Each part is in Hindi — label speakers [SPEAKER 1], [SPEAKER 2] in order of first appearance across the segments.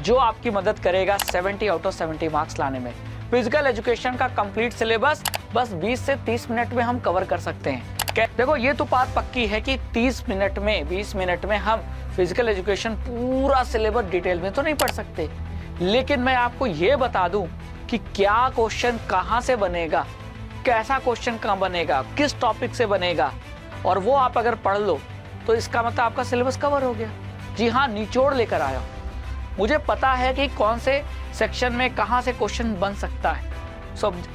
[SPEAKER 1] जो आपकी मदद करेगा 70 आउट ऑफ 70 मार्क्स लाने में। फिजिकल एजुकेशन का कंप्लीट सिलेबस बस 20 से 30 मिनट में हम कवर कर सकते हैं। देखो ये तो बात पक्की है कि 30 मिनट में 20 मिनट में हम फिजिकल एजुकेशन पूरा सिलेबस डिटेल में तो नहीं पढ़ सकते, लेकिन मैं आपको ये बता दूं कि क्या क्वेश्चन कहां से बनेगा, कैसा क्वेश्चन कहां बनेगा, किस टॉपिक से बनेगा, और वो आप अगर पढ़ लो तो इसका मतलब आपका सिलेबस कवर हो गया। जी हाँ, निचोड़ लेकर आया। मुझे पता है कि कौन से सेक्शन में कहां से क्वेश्चन बन सकता है,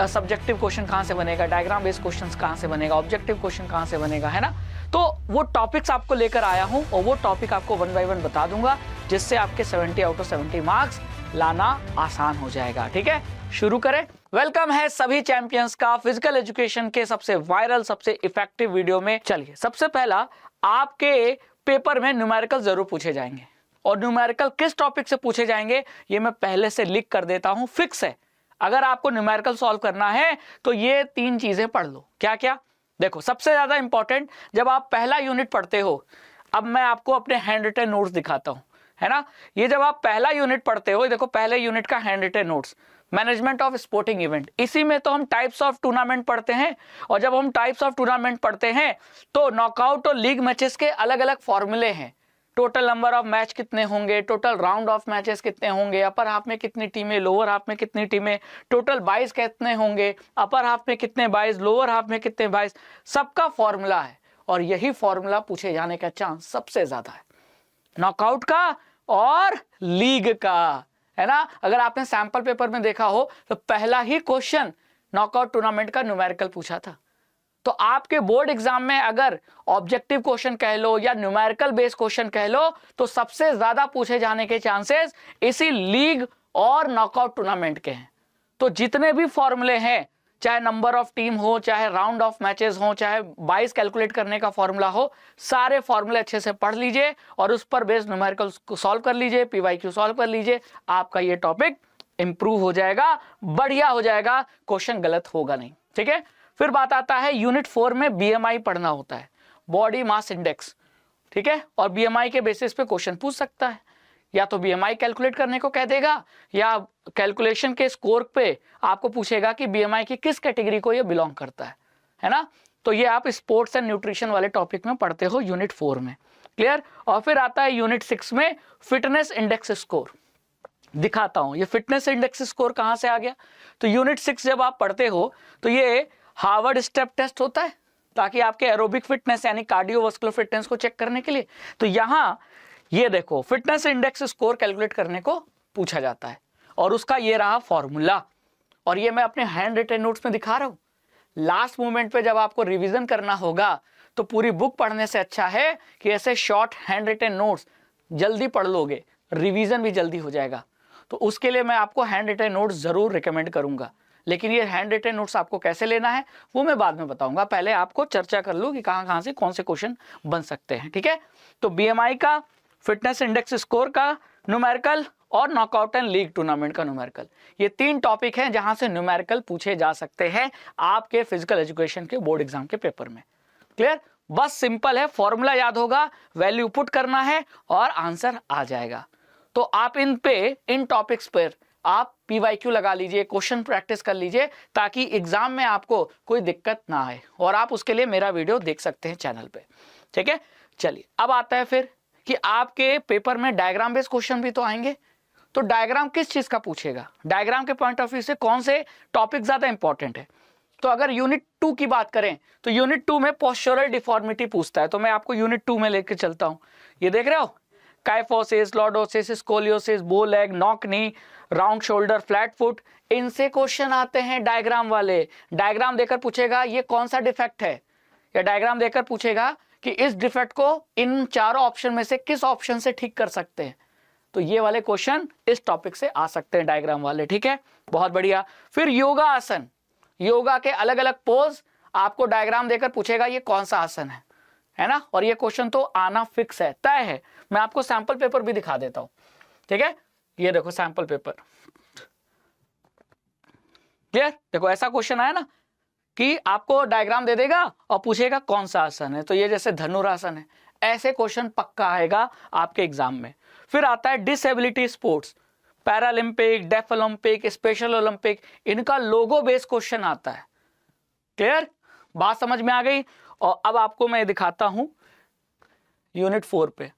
[SPEAKER 1] सब्जेक्टिव क्वेश्चन कहां से बनेगा, डायग्राम बेस्ड क्वेश्चन कहां से बनेगा, ऑब्जेक्टिव क्वेश्चन कहां से बनेगा, है ना। तो वो टॉपिक्स आपको लेकर आया हूं और वो टॉपिक आपको 1 बाय 1 बता दूंगा, जिससे आपके 70 आउट ऑफ 70 मार्क्स लाना आसान हो जाएगा। ठीक है, शुरू करें। वेलकम है सभी चैंपियंस का फिजिकल एजुकेशन के सबसे वायरल, सबसे इफेक्टिव वीडियो में। चलिए, सबसे पहला आपके पेपर में न्यूमेरिकल जरूर पूछे जाएंगे, और न्यूमेरिकल किस टॉपिक से पूछे जाएंगे ये मैं पहले से लिख कर देता हूं, फिक्स है। अगर आपको न्यूमेरिकल सॉल्व करना है तो ये 3 चीजें पढ़ लो। क्या क्या? देखो, सबसे ज्यादा इंपॉर्टेंट, जब आप पहला यूनिट पढ़ते हो, अब मैं आपको अपने हैंड रिटन नोट्स दिखाता हूं, है ना। ये जब आप पहला यूनिट पढ़ते हो, देखो पहले यूनिट का hand written notes, management of sporting event, इसी में तो हम टाइप्स ऑफ टूर्नामेंट पढ़ते हैं। और जब हम टाइप्स ऑफ टूर्नामेंट पढ़ते हैं तो नॉकआउट और लीग मैचेस के अलग अलग फॉर्मूले हैं। टोटल नंबर ऑफ मैच कितने होंगे, टोटल राउंड ऑफ मैचेस कितने होंगे, अपर हाफ में कितनी टीमें, लोअर हाफ में कितनी टीमें, टोटल बाइज कितने होंगे, अपर हाफ में कितने बाइज, लोअर हाफ में कितने बाइज, सबका फॉर्मूला है। और यही फॉर्मूला पूछे जाने का चांस सबसे ज्यादा है, नॉकआउट का और लीग का, है ना। अगर आपने सैंपल पेपर में देखा हो तो पहला ही क्वेश्चन नॉकआउट टूर्नामेंट का न्यूमेरिकल पूछा था। तो आपके बोर्ड एग्जाम में अगर ऑब्जेक्टिव क्वेश्चन कह लो या न्यूमेरिकल बेस्ड क्वेश्चन कह लो, तो सबसे ज्यादा पूछे जाने के चांसेस इसी लीग और नॉकआउट टूर्नामेंट के हैं। तो जितने भी फॉर्मूले हैं, चाहे नंबर ऑफ टीम हो, चाहे राउंड ऑफ मैचेस हो, चाहे बाइस कैलकुलेट करने का फॉर्मूला हो, सारे फॉर्मूले अच्छे से पढ़ लीजिए और उस पर बेस्ड न्यूमेरिकल को सॉल्व कर लीजिए, पीवाईक्यू सॉल्व कर लीजिए। आपका ये टॉपिक इंप्रूव हो जाएगा, बढ़िया हो जाएगा, क्वेश्चन गलत होगा नहीं। ठीक है, फिर बात आता है यूनिट 4 में बीएमआई पढ़ना होता है, बॉडी मास इंडेक्स। ठीक है, और बीएमआई के बेसिस पे क्वेश्चन पूछ सकता है, या तो बीएमआई कैलकुलेट करने को कह देगा, या कैलकुलेशन के स्कोर पे आपको पूछेगा कि बीएमआई की किस कैटेगरी को ये बिलोंग करता है ना। तो ये आप स्पोर्ट्स एंड न्यूट्रिशन वाले टॉपिक में पढ़ते हो यूनिट 4 में। क्लियर। और फिर आता है यूनिट 6 में फिटनेस इंडेक्स स्कोर। दिखाता हूं ये फिटनेस इंडेक्स स्कोर कहां से आ गया। तो यूनिट 6 जब आप पढ़ते हो तो ये हार्वर्ड स्टेप टेस्ट होता है, ताकि आपके एरोबिक फिटनेस यानी कार्डियोवास्कुलर फिटनेस को चेक करने के लिए। तो यहां ये देखो, फिटनेस इंडेक्स स्कोर कैलकुलेट करने को पूछा जाता है, और उसका ये रहा फॉर्मूला, और ये मैं अपने हैंड रिटन नोट्स में दिखा रहा हूं। लास्ट मोमेंट पे जब आपको रिवीजन करना होगा तो पूरी बुक पढ़ने से अच्छा है कि ऐसे शॉर्ट हैंड रिटन नोट्स जल्दी पढ़ लोगे, रिवीजन भी जल्दी हो जाएगा। तो उसके लिए मैं आपको हैंड रिटन नोट्स जरूर रिकमेंड करूंगा, लेकिन ये हैंड रिटन नोट्स आपको कैसे लेना है वो मैं बाद में बताऊंगा। पहले आपको चर्चा कर लूं कि कहां से कौन से क्वेश्चन बन सकते हैं। ठीक है, तो बीएमआई का, फिटनेस इंडेक्स स्कोर का न्यूमेरिकल, और नॉकआउट एंड लीग टूर्नामेंट का न्यूमेरिकल, ये 3 टॉपिक हैं जहां से न्यूमेरिकल पूछे जा सकते हैं आपके फिजिकल एजुकेशन के बोर्ड एग्जाम के पेपर में। क्लियर। बस सिंपल है, फॉर्मूला याद होगा, वैल्यू पुट करना है और आंसर आ जाएगा। तो आप इन टॉपिक्स पर आप पीवाईक्यू लगा लीजिए, क्वेश्चन प्रैक्टिस कर लीजिए, ताकि एग्जाम में आपको कोई दिक्कत ना आए, और आप उसके लिए मेरा वीडियो देख सकते हैं चैनल पे। ठीक है, चलिए अब आता है फिर कि आपके पेपर में डायग्राम बेस्ड क्वेश्चन भी तो आएंगे। तो डायग्राम किस चीज का पूछेगा, डायग्राम के पॉइंट ऑफ व्यू से कौन से टॉपिक ज्यादा इंपॉर्टेंट है। तो अगर यूनिट 2 की बात करें तो यूनिट 2 में पोस्चरल डिफॉर्मिटी पूछता है। तो मैं आपको यूनिट 2 में लेकर चलता हूं। ये देख रहे हो, काइफोसिस, लॉर्डोसिस, स्कोलियोसिस, बो leg, knock knee, round shoulder, flat foot, इनसे क्वेश्चन आते हैं डायग्राम वाले। डायग्राम देकर पूछेगा ये कौन सा डिफेक्ट है, या डायग्राम देकर पूछेगा कि इस डिफेक्ट को इन चारों ऑप्शन में से किस ऑप्शन से ठीक कर सकते हैं। तो ये वाले क्वेश्चन इस टॉपिक से आ सकते हैं डायग्राम वाले। ठीक है, बहुत बढ़िया। फिर योगा आसन, योगा के अलग अलग पोज आपको डायग्राम देकर पूछेगा ये कौन सा आसन है ना। और ये क्वेश्चन तो आना फिक्स है, तय है। मैं आपको सैंपल पेपर भी दिखा देता हूं। ठीक है, ये देखो सैंपल पेपर। क्लियर। देखो ऐसा क्वेश्चन आया ना कि आपको डायग्राम दे देगा और पूछेगा कौन सा आसन है। तो ये जैसे धनुरासन है, ऐसे क्वेश्चन पक्का आएगा आपके एग्जाम में। फिर आता है disability sports, Paralympic, deaf Olympic, special Olympic, इनका लोगो बेस्ड क्वेश्चन आता है। क्लियर, बात समझ में आ गई। और अब आपको मैं दिखाता हूं यूनिट 4 पे,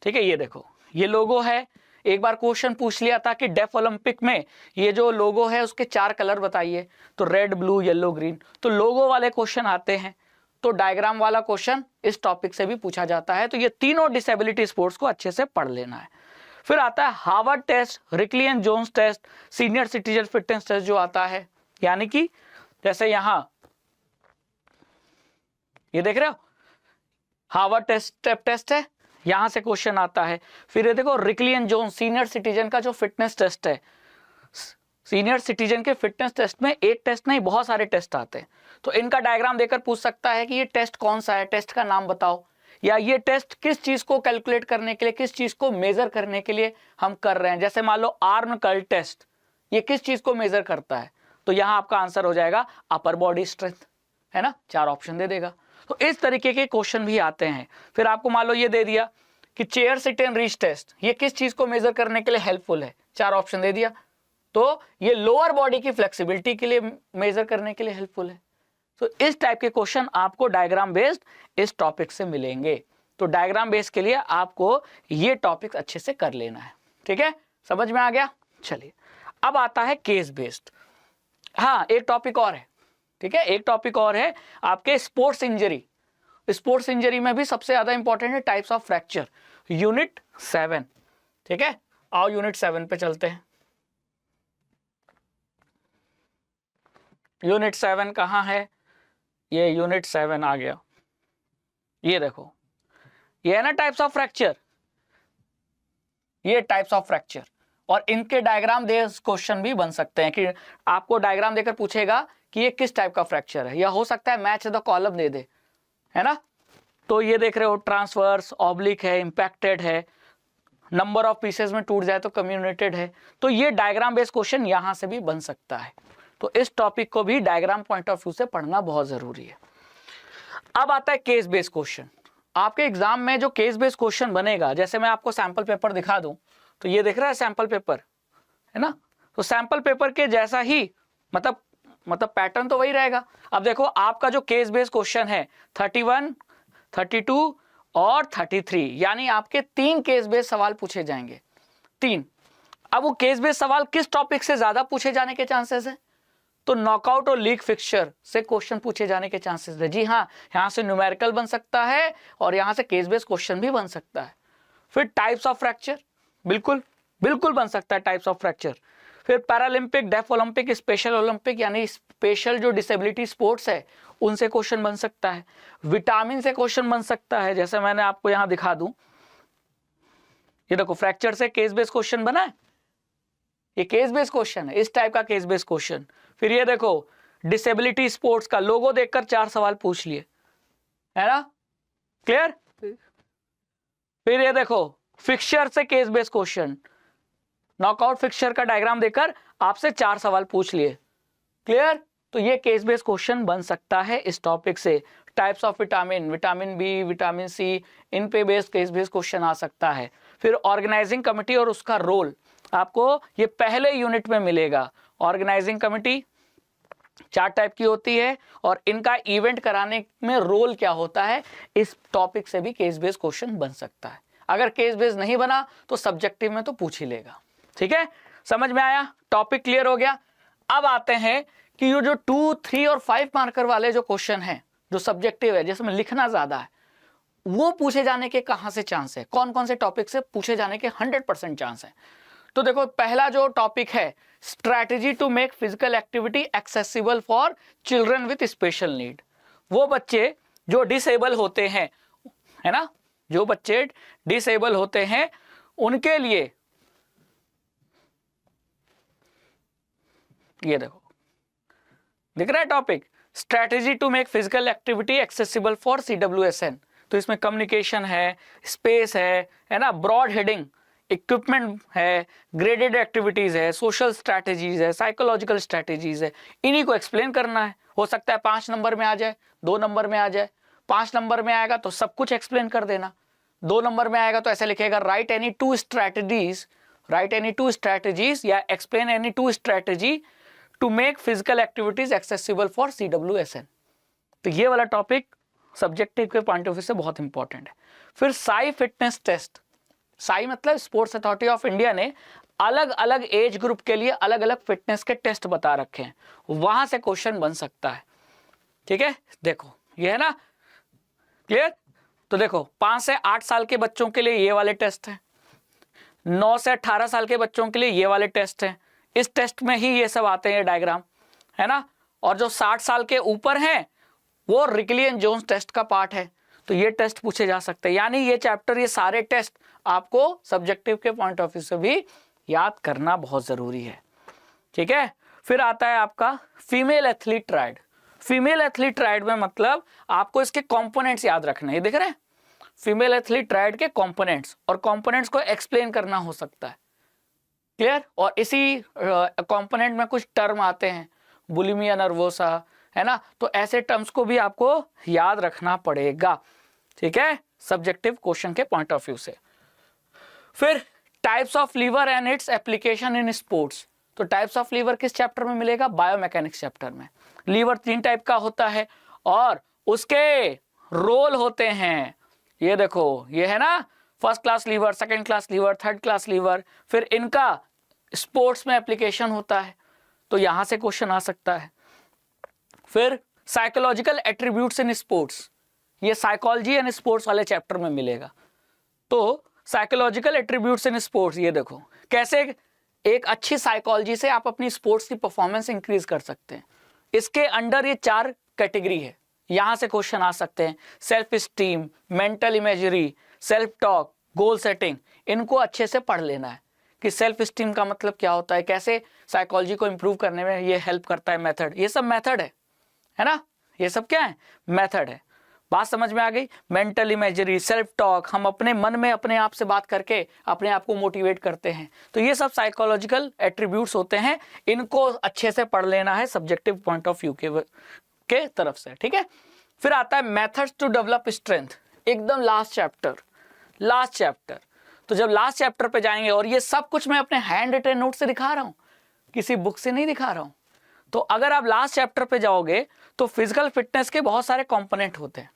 [SPEAKER 1] ठीक है। ये देखो, ये लोगो है। एक बार क्वेश्चन पूछ लिया था कि डेफ ओलंपिक में ये जो लोगो है उसके 4 कलर बताइए, तो रेड, ब्लू, येलो, ग्रीन। तो लोगो वाले क्वेश्चन आते हैं, तो डायग्राम वाला क्वेश्चन इस टॉपिक से भी पूछा जाता है। तो ये तीनों डिसेबिलिटी स्पोर्ट्स को अच्छे से पढ़ लेना है। फिर आता है Harvard test, Rikli and Jones test, senior citizen fitness test जो आता है, यानी कि जैसे यहां ये देख रहे हो हार्वर्ड टेस्ट है, यहां से क्वेश्चन आता है। फिर ये देखो Rikli and Jones senior citizen का जो फिटनेस टेस्ट है, सीनियर सिटीजन के फिटनेस टेस्ट में एक टेस्ट नहीं बहुत सारे टेस्ट आते हैं। तो इनका डायग्राम देकर पूछ सकता है कि ये टेस्ट कौन सा है, टेस्ट का नाम बताओ, या ये टेस्ट किस चीज को कैलकुलेट करने के लिए, किस चीज को मेजर करने के लिए हम कर रहे हैं। जैसे मान लो आर्म कर्ल टेस्ट, ये किस चीज को मेजर करता है, तो यहां आपका आंसर हो जाएगा अपर बॉडी स्ट्रेंथ, है ना। 4 ऑप्शन दे देगा। तो इस तरीके के क्वेश्चन भी आते हैं। फिर आपको मान लो ये दे दिया कि chair sit and reach test, ये किस चीज को मेजर करने के लिए हेल्पफुल है, 4 ऑप्शन दे दिया। तो ये लोअर बॉडी की फ्लेक्सिबिलिटी के लिए मेजर करने के लिए हेल्पफुल है। तो इस टाइप के क्वेश्चन आपको डायग्राम बेस्ड इस टॉपिक से मिलेंगे। तो डायग्राम बेस्ड के लिए आपको ये टॉपिक अच्छे से कर लेना है, ठीक है। समझ में आ गया। चलिए अब आता है केस बेस्ड। हाँ, एक टॉपिक और है, ठीक है, एक टॉपिक और है आपके स्पोर्ट्स इंजरी। स्पोर्ट्स इंजरी में भी सबसे ज्यादा इंपॉर्टेंट है टाइप्स ऑफ फ्रैक्चर, यूनिट 7, ठीक है। आओ यूनिट 7 पे चलते हैं। यूनिट 7 कहाँ है, ये यूनिट 7 आ गया। ये देखो, ये है ना टाइप्स ऑफ फ्रैक्चर, ये टाइप्स ऑफ फ्रैक्चर, और इनके डायग्राम दे क्वेश्चन भी बन सकते हैं कि आपको डायग्राम देकर पूछेगा कि ये किस टाइप का फ्रैक्चर है, या हो सकता है मैच द कॉलम दे दे, है ना। तो ये देख रहे हो ट्रांसवर्स, ऑब्लिक है, इंपैक्टेड है, नंबर ऑफ पीसेस में टूट जाए तो कम्युनिटेड है। तो ये डायग्राम बेस्ड क्वेश्चन यहां से भी बन सकता है। तो इस टॉपिक को भी डायग्राम पॉइंट ऑफ व्यू से पढ़ना बहुत जरूरी है। अब आता है केस बेस्ड क्वेश्चन। आपके एग्जाम में जो केस बेस्ड क्वेश्चन बनेगा, जैसे मैं आपको सैंपल पेपर दिखा दूं, तो ये देख रहा है सैंपल पेपर, है ना। तो सैंपल पेपर के जैसा ही मतलब पैटर्न तो वही रहेगा। अब देखो आपका जो केस बेस्ड क्वेश्चन है 31, 32 और 33, यानी आपके 3 केस बेस्ड सवाल पूछे जाएंगे, 3। अब वो केस बेस्ड सवाल किस टॉपिक से ज्यादा पूछे जाने के चांसेस है, तो नॉकआउट और लीग फिक्सचर से क्वेश्चन पूछे जाने के चांसेस है। जी हाँ, यहां से न्यूमेरिकल बन सकता है और यहां से केस बेस्ड क्वेश्चन भी बन सकता है। फिर टाइप्स ऑफ फ्रैक्चर, बिल्कुल बन सकता है टाइप्स ऑफ फ्रैक्चर। फिर Paralympic, deaf Olympic, special Olympic, यानी स्पेशल जो डिसेबिलिटी स्पोर्ट्स है उनसे क्वेश्चन बन सकता है। विटामिन से क्वेश्चन बन सकता है, जैसे मैंने आपको यहां दिखा दूं, ये देखो फ्रैक्चर से केस बेस्ड क्वेश्चन बना है, ये केस बेस्ड क्वेश्चन है, इस टाइप का केस बेस्ड क्वेश्चन। फिर ये देखो डिसेबिलिटी स्पोर्ट्स का लोगो देखकर 4 सवाल पूछ लिए, है ना, क्लियर। फिर ये देखो फिक्सचर से case based question, knockout fixture का डायग्राम देकर आपसे 4 सवाल पूछ लिए, क्लियर। तो ये केस बेस्ड क्वेश्चन बन सकता है इस टॉपिक से। Types of vitamin, vitamin B, vitamin C, इन पे बेस्ड केस बेस्ड क्वेश्चन आ सकता है। फिर ऑर्गेनाइजिंग कमिटी और उसका रोल आपको ये पहले यूनिट में मिलेगा। ऑर्गेनाइजिंग कमिटी 4 टाइप की होती है और इनका इवेंट कराने में रोल क्या होता है, इस टॉपिक से भी केस बेस्ड क्वेश्चन बन सकता है। अगर केस बेस्ड नहीं बना तो सब्जेक्टिव में तो पूछ ही लेगा, ठीक है। समझ में आया, टॉपिक क्लियर हो गया। अब आते हैं कि ये जो 2, 3 और 5 मार्कर वाले जो क्वेश्चन हैं जो सब्जेक्टिव है, जिसमें लिखना ज्यादा है, वो पूछे जाने के कहां से चांस है, कौन कौन से टॉपिक से पूछे जाने के 100% चांस है। तो देखो पहला जो टॉपिक है, strategy to make physical activity accessible for children with special need. वो बच्चे जो डिसेबल होते हैं, है ना, जो बच्चे डिसेबल होते हैं उनके लिए, ये देखो दिख रहा है topic, strategy to make physical activity accessible for CWSN। तो इसमें कम्युनिकेशन है, स्पेस है ना, ब्रॉड हेडिंग, इक्विपमेंट है, ग्रेडेड एक्टिविटीज है, सोशल स्ट्रैटेजीज है, साइकोलॉजिकल स्ट्रैटेजीज है, इन्हीं को एक्सप्लेन करना है। हो सकता है 5 नंबर में आ जाए, 2 नंबर में आ जाए। 5 नंबर में आएगा तो सब कुछ एक्सप्लेन कर देना, 2 नंबर में आएगा तो ऐसे लिखेगा write any 2 strategies write any 2 strategies या explain any 2 strategy to make physical activities accessible for CWSN। तो ये वाला टॉपिक सब्जेक्टिव के पॉइंट ऑफ व्यू से बहुत इंपॉर्टेंट है। फिर साई फिटनेस टेस्ट, साई मतलब स्पोर्ट्स अथॉरिटी ऑफ इंडिया ने अलग अलग एज ग्रुप के लिए अलग अलग फिटनेस के टेस्ट बता रखे हैं, वहां से क्वेश्चन बन सकता है। ठीक है, देखो ये है ना, क्लियर। तो देखो 5 से 8 साल के बच्चों के लिए ये वाले टेस्ट हैं, 9 से 18 साल के बच्चों के लिए ये वाले टेस्ट हैं। इस टेस्ट में ही ये सब आते हैं डायग्राम, है ना। और जो 60 साल के ऊपर हैं वो रिकली एंड जोन्स टेस्ट का पार्ट है, तो ये टेस्ट पूछे जा सकते हैं। यानी ये चैप्टर, ये सारे टेस्ट आपको सब्जेक्टिव के पॉइंट ऑफ व्यू से भी याद करना बहुत जरूरी है। ठीक है, फिर आता है आपका female athlete triad. Female athlete triad में मतलब आपको इसके कंपोनेंट्स याद रखने हैं, दिख रहे हैं, फीमेल एथलीट ट्रायड के कंपोनेंट्स, और कंपोनेंट्स को एक्सप्लेन करना हो सकता है, क्लियर। और इसी कंपोनेंट में कुछ टर्म आते हैं, बुलिमिया नर्वोसा, है ना। तो ऐसे टर्म्स को भी आपको याद रखना पड़ेगा, ठीक है, सब्जेक्टिव क्वेश्चन के पॉइंट ऑफ व्यू से। फिर types of lever and its application in sports. तो टाइप्स ऑफ लीवर किस चैप्टर में मिलेगा? बायोमैकेनिक्स चैप्टर में। लीवर 3 टाइप का होता है और उसके रोल होते हैं, ये देखो, ये है ना, first class lever, second class lever, third class lever. फिर इनका स्पोर्ट्स में एप्लीकेशन होता है, तो यहां से क्वेश्चन आ सकता है। फिर साइकोलॉजिकल एट्रीब्यूट्स इन स्पोर्ट्स, ये साइकोलॉजी एंड स्पोर्ट्स वाले चैप्टर में मिलेगा। तो साइकोलॉजिकल एट्रीब्यूट्स इन स्पोर्ट्स, ये देखो कैसे एक अच्छी साइकोलॉजी से आप अपनी स्पोर्ट्स की परफॉर्मेंस इंक्रीज कर सकते हैं। इसके अंडर ये 4 कैटेगरी है, यहां से क्वेश्चन आ सकते हैं। Self esteem, mental imagery, self talk, goal setting, इनको अच्छे से पढ़ लेना है कि सेल्फ स्टीम का मतलब क्या होता है, कैसे साइकोलॉजी को इंप्रूव करने में ये हेल्प करता है, मेथड, ये सब मेथड है ना, ये सब क्या है, मेथड है। बात समझ में आ गई। मेंटल इमेजरी, सेल्फ टॉक, हम अपने मन में अपने आप से बात करके अपने आप को मोटिवेट करते हैं, तो ये सब साइकोलॉजिकल एट्रीब्यूट्स होते हैं, इनको अच्छे से पढ़ लेना है सब्जेक्टिव पॉइंट ऑफ व्यू के तरफ से, ठीक है। फिर आता है मेथड्स टू डेवलप स्ट्रेंथ, एकदम लास्ट चैप्टर। तो जब लास्ट चैप्टर पे जाएंगे, और ये सब कुछ मैं अपने हैंड रिटन नोट से दिखा रहा हूं, किसी बुक से नहीं दिखा रहा हूं। तो अगर आप लास्ट चैप्टर पे जाओगे तो फिजिकल फिटनेस के बहुत सारे कंपोनेंट होते हैं,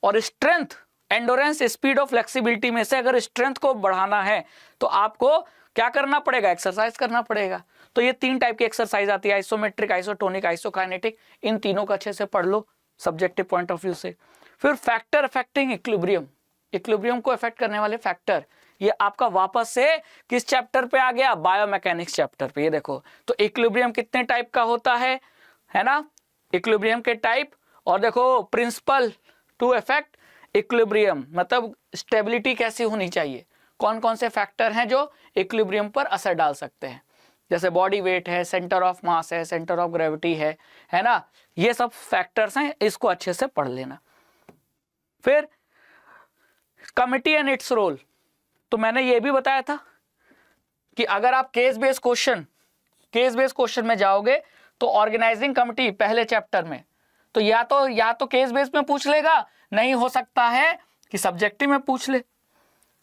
[SPEAKER 1] और स्ट्रेंथ, एंडोरेंस, स्पीड और फ्लेक्सिबिलिटी में से अगर स्ट्रेंथ को बढ़ाना है तो आपको क्या करना पड़ेगा? एक्सरसाइज करना पड़ेगा। तो ये 3 टाइप की एक्सरसाइज आती है, आइसोमेट्रिक, आइसोटोनिक, आइसोकाइनेटिक। इन तीनों को अच्छे से पढ़ लो सब्जेक्टिव पॉइंट ऑफ व्यू से। फिर फैक्टर अफेक्टिंग इक्विलिब्रियम, इक्विलिब्रियम को अफेक्ट करने वाले फैक्टर, ये आपका वापस से किस चैप्टर पे आ गया? बायोमैकेनिक्स चैप्टर पे। ये देखो, तो इक्विलिब्रियम कितने टाइप का होता है ना, इक्विलिब्रियम के टाइप। और देखो प्रिंसिपल टू अफेक्ट इक्विलिब्रियम, मतलब स्टेबिलिटी कैसी होनी चाहिए, कौन कौन से फैक्टर हैं जो इक्विलिब्रियम पर असर डाल सकते हैं, जैसे बॉडी वेट है, सेंटर ऑफ मास है, सेंटर ऑफ ग्रेविटी है ना, ये सब फैक्टर्स हैं, इसको अच्छे से पढ़ लेना। फिर कमिटी एंड इट्स रोल, तो मैंने ये भी बताया था कि अगर आप केस बेस्ड क्वेश्चन में जाओगे तो ऑर्गेनाइजिंग कमिटी पहले चैप्टर में, तो या तो केस बेस्ड में पूछ लेगा, नहीं हो सकता है कि सब्जेक्टिव में पूछ ले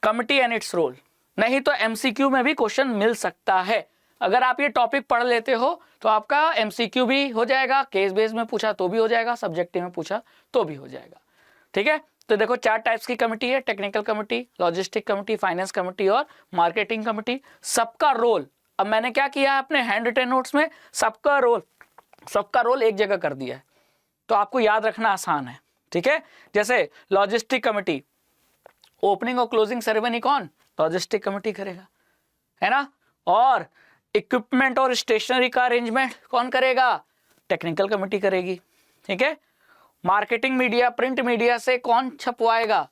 [SPEAKER 1] कमिटी एंड इट्स रोल, नहीं तो एमसीक्यू में भी क्वेश्चन मिल सकता है। अगर आप ये टॉपिक पढ़ लेते हो तो आपका एमसीक्यू भी हो जाएगा, केस बेस्ड में पूछा तो भी हो जाएगा, सब्जेक्टिव में पूछा तो भी हो जाएगा, ठीक है। तो देखो 4 टाइप्स की कमिटी है, technical committee, logistic committee, finance committee और मार्केटिंग कमिटी। सबका रोल, अब मैंने क्या किया है अपने हैंड रिटन नोट्स में, सबका रोल एक जगह कर दिया है, तो आपको याद रखना आसान है, ठीक है। जैसे लॉजिस्टिक कमिटी, ओपनिंग और क्लोजिंग सेरेमनी कौन? लॉजिस्टिक कमिटी करेगा, है ना। और इक्विपमेंट और स्टेशनरी का अरेंजमेंट कौन करेगा? टेक्निकल कमिटी करेगी, ठीक है। मार्केटिंग मीडिया, प्रिंट मीडिया से कौन छपवाएगा?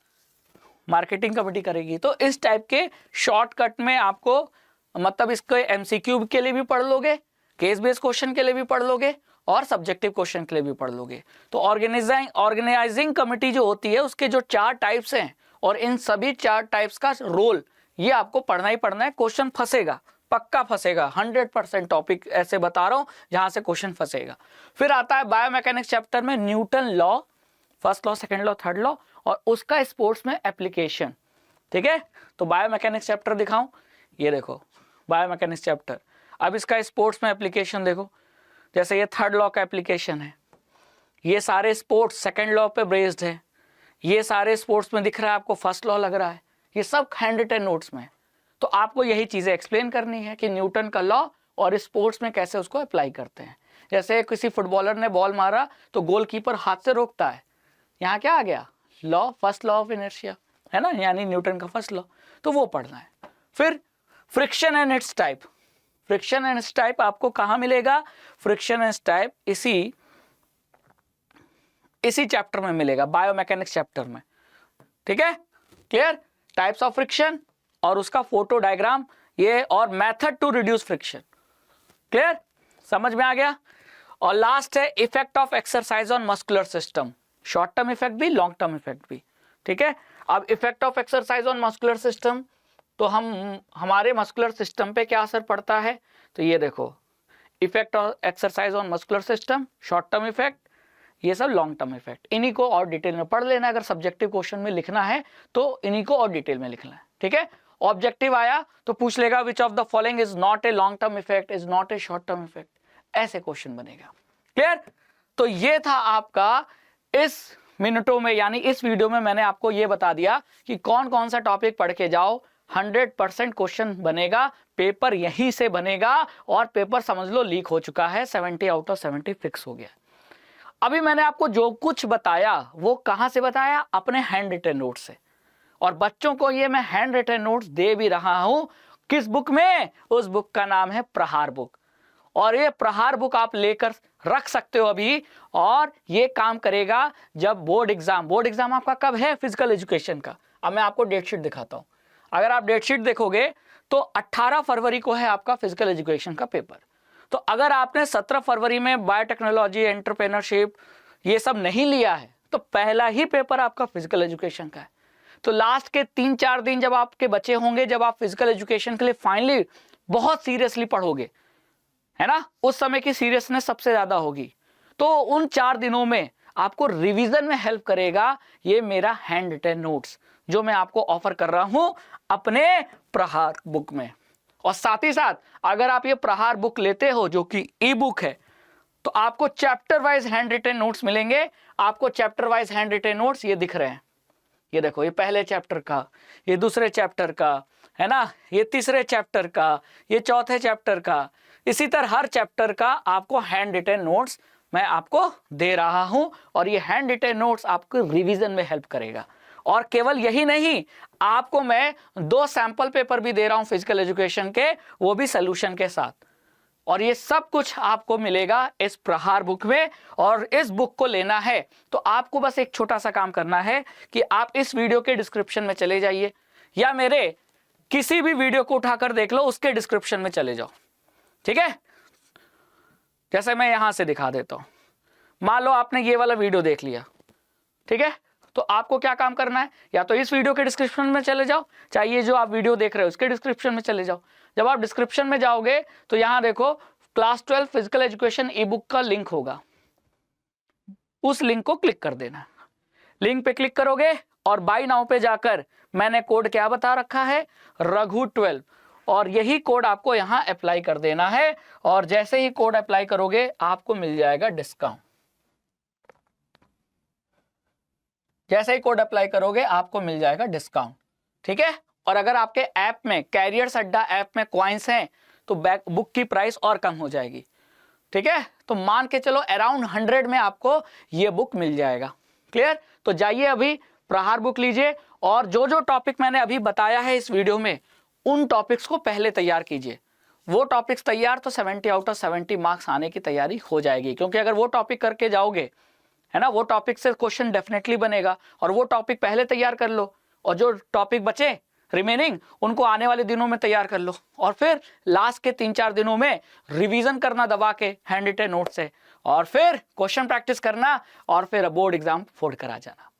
[SPEAKER 1] मार्केटिंग कमिटी करेगी। तो इस टाइप के शॉर्टकट में आपको, मतलब इसको एमसीक्यू के लिए भी पढ़ लोगे, केस बेस्ड क्वेश्चन के लिए भी पढ़ लोगे और सब्जेक्टिव क्वेश्चन के लिए भी पढ़ लोगे। तो ऑर्गेनाइजिंग कमिटी जो होती है उसके जो 4 टाइप्स हैं, और इन सभी 4 टाइप्स का रोल ये आपको पढ़ना ही पढ़ना है। क्वेश्चन फंसेगा, पक्का फंसेगा, 100% टॉपिक ऐसे बता रहा हूं जहां से क्वेश्चन फंसेगा। फिर आता है बायोमैकेनिक्स चैप्टर में Newton law, first law, second law, third law, और उसका स्पोर्ट्स में एप्लीकेशन, ठीक है। तो बायोमैकेनिक्स चैप्टर दिखाऊं, ये देखो बायोमैकेनिक्स चैप्टर। अब इसका स्पोर्ट्स में एप्लीकेशन देखो, जैसे ये थर्ड लॉ का एप्लीकेशन है, ये सारे स्पोर्ट्स सेकंड लॉ पे बेस्ड है, ये सारे स्पोर्ट्स में दिख रहा है आपको फर्स्ट लॉ लग रहा है, ये सब हैंड रिटन नोट्स में। तो आपको यही चीजें एक्सप्लेन करनी है कि न्यूटन का लॉ और स्पोर्ट्स में कैसे उसको अप्लाई करते हैं। जैसे किसी फुटबॉलर ने बॉल मारा तो गोलकीपर हाथ से रोकता है, यहाँ क्या आ गया, law, first law of inertia, है ना, यानी न्यूटन का फर्स्ट लॉ, तो वो पढ़ना है। फिर friction and it's type, friction and it's type आपको कहाँ मिलेगा, फ्रिक्शन एंड इट्स टाइप इसी चैप्टर में मिलेगा, बायोमैकेनिक्स चैप्टर में, ठीक है, क्लियर। टाइप्स ऑफ फ्रिक्शन और उसका फोटो डायग्राम ये, और method to reduce friction, clear, समझ में आ गया। और लास्ट है effect of exercise on muscular system, short term effect भी, लॉन्ग टर्म इफेक्ट भी, ठीक है। अब effect of exercise on muscular system, तो हमारे मस्कुलर सिस्टम पे क्या असर पड़ता है, तो ये देखो, effect of exercise on muscular system, short term effect, ये सब लॉन्ग टर्म इफेक्ट। इन्हीं को और डिटेल में पढ़ लेना, अगर सब्जेक्टिव क्वेश्चन में लिखना है तो इन्हीं को और डिटेल में लिखना है, ठीक है। ऑब्जेक्टिव आया तो पूछ लेगा which of the following is not a long term effect, is not a short term effect, ऐसे क्वेश्चन बनेगा, क्लियर। तो ये था आपका इस मिनटों में, यानी इस वीडियो में मैंने आपको ये बता दिया कि कौन कौन सा टॉपिक पढ़ के जाओ, 100% क्वेश्चन बनेगा, पेपर यहीं से बनेगा, और पेपर समझ लो लीक हो चुका है, 70 आउट ऑफ 70 फिक्स हो गया। अभी मैंने आपको जो कुछ बताया वो कहां से बताया, अपने हैंड रिटन नोट से, और बच्चों को ये मैं हैंड रिटन नोट्स दे भी रहा हूं, किस बुक में, उस बुक का नाम है प्रहार बुक, और ये प्रहार बुक आप लेकर रख सकते हो अभी, और ये काम करेगा जब बोर्ड एग्जाम आपका कब है, फिजिकल एजुकेशन का। अब मैं आपको डेट शीट दिखाता हूं, अगर आप डेट शीट देखोगे तो 18 फरवरी को है आपका फिजिकल एजुकेशन का पेपर। तो अगर आपने 17 फरवरी में बायोटेक्नोलॉजी, एंटरप्रेन्योरशिप ये सब नहीं लिया है, तो पहला ही पेपर आपका फिजिकल एजुकेशन का है। तो लास्ट के 3-4 दिन जब आपके बचे होंगे, जब आप फिजिकल एजुकेशन के लिए फाइनली बहुत सीरियसली पढ़ोगे, है ना, उस समय की सीरियसनेस सबसे ज्यादा होगी, तो उन 4 दिनों में आपको रिवीजन में हेल्प करेगा ये मेरा हैंड रिटन नोट्स, जो मैं आपको ऑफर कर रहा हूं अपने प्रहार बुक में। और साथ ही साथ अगर आप ये प्रहार बुक लेते हो, जो कि ई बुक है, तो आपको chapter wise hand written notes मिलेंगे। आपको chapter wise hand written notes ये दिख रहे हैं, ये देखो, ये पहले चैप्टर का, ये दूसरे चैप्टर का, है ना, ये तीसरे चैप्टर का, ये चौथे चैप्टर का, इसी तरह हर चैप्टर का आपको हैंड रिटन नोट्स मैं आपको दे रहा हूं, और ये हैंड रिटन नोट्स आपको रिवीजन में हेल्प करेगा। और केवल यही नहीं, आपको मैं 2 सैंपल पेपर भी दे रहा हूं फिजिकल एजुकेशन के, वो भी सोल्यूशन के साथ, और ये सब कुछ आपको मिलेगा इस प्रहार बुक में। और इस बुक को लेना है तो आपको बस एक छोटा सा काम करना है कि आप इस वीडियो के डिस्क्रिप्शन में चले जाइए, या मेरे किसी भी वीडियो को उठाकर देख लो, उसके डिस्क्रिप्शन में चले जाओ, ठीक है। जैसे मैं यहां से दिखा देता हूं, मान लो आपने ये वाला वीडियो देख लिया, ठीक है, तो आपको क्या काम करना है, या तो इस वीडियो के डिस्क्रिप्शन में चले जाओ, चाहे ये जो आप वीडियो देख रहे हो उसके डिस्क्रिप्शन में चले जाओ। जब आप डिस्क्रिप्शन में जाओगे तो यहां देखो क्लास 12 फिजिकल एजुकेशन ई बुक का लिंक होगा, उस लिंक को क्लिक कर देना। लिंक पे क्लिक करोगे और बाय नाउ पे जाकर मैंने कोड क्या बता रखा है, रघु 12, और यही कोड आपको यहां अप्लाई कर देना है। और जैसे ही कोड अप्लाई करोगे आपको मिल जाएगा डिस्काउंट, जैसे ही कोड अप्लाई करोगे आपको मिल जाएगा डिस्काउंट, ठीक है। और अगर आपके ऐप में, कैरियर्स अड्डा ऐप में कॉइन्स हैं तो बुक की प्राइस और कम हो जाएगी, ठीक है। तो मान के चलो अराउंड 100 में आपको ये बुक मिल जाएगा, क्लियर। तो जाइए अभी प्रहार बुक लीजिए, और जो जो टॉपिक मैंने अभी बताया है इस वीडियो में, उन टॉपिक्स को पहले तैयार कीजिए। वो टॉपिक्स तैयार तो 70 आउट ऑफ 70 मार्क्स आने की तैयारी हो जाएगी, क्योंकि अगर वो टॉपिक करके जाओगे, है ना, वो टॉपिक से क्वेश्चन डेफिनेटली बनेगा, और वो टॉपिक पहले तैयार कर लो, और जो टॉपिक बचे रिमेनिंग उनको आने वाले दिनों में तैयार कर लो, और फिर लास्ट के 3-4 दिनों में रिवीजन करना दबा के हैंड रिटन नोट से, और फिर क्वेश्चन प्रैक्टिस करना, और फिर बोर्ड एग्जाम फोड़ कर आ जाना।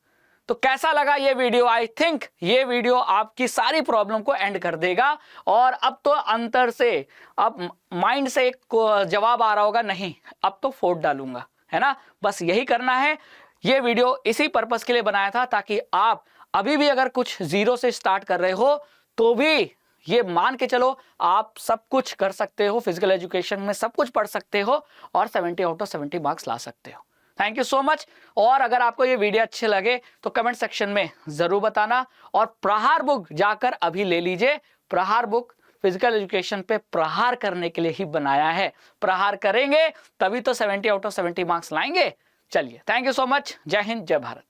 [SPEAKER 1] तो कैसा लगा ये वीडियो? आई थिंक ये वीडियो आपकी सारी प्रॉब्लम को एंड कर देगा, और अब तो अंतर से, अब माइंड से एक जवाब आ रहा होगा, नहीं अब तो फोड़ डालूंगा, है ना। बस यही करना है। ये वीडियो इसी पर्पस के लिए बनाया था, ताकि आप अभी भी अगर कुछ जीरो से स्टार्ट कर रहे हो तो भी ये मान के चलो आप सब कुछ कर सकते हो, फिजिकल एजुकेशन में सब कुछ पढ़ सकते हो और 70 आउट ऑफ 70 मार्क्स ला सकते हो। Thank you so much. और अगर आपको ये वीडियो अच्छे लगे तो कमेंट सेक्शन में जरूर बताना, और प्रहार बुक जाकर अभी ले लीजिए। प्रहार बुक फिजिकल एजुकेशन पे प्रहार करने के लिए ही बनाया है। प्रहार करेंगे तभी तो 70 आउट ऑफ 70 मार्क्स लाएंगे। चलिए, थैंक यू सो मच। जय हिंद, जय भारत।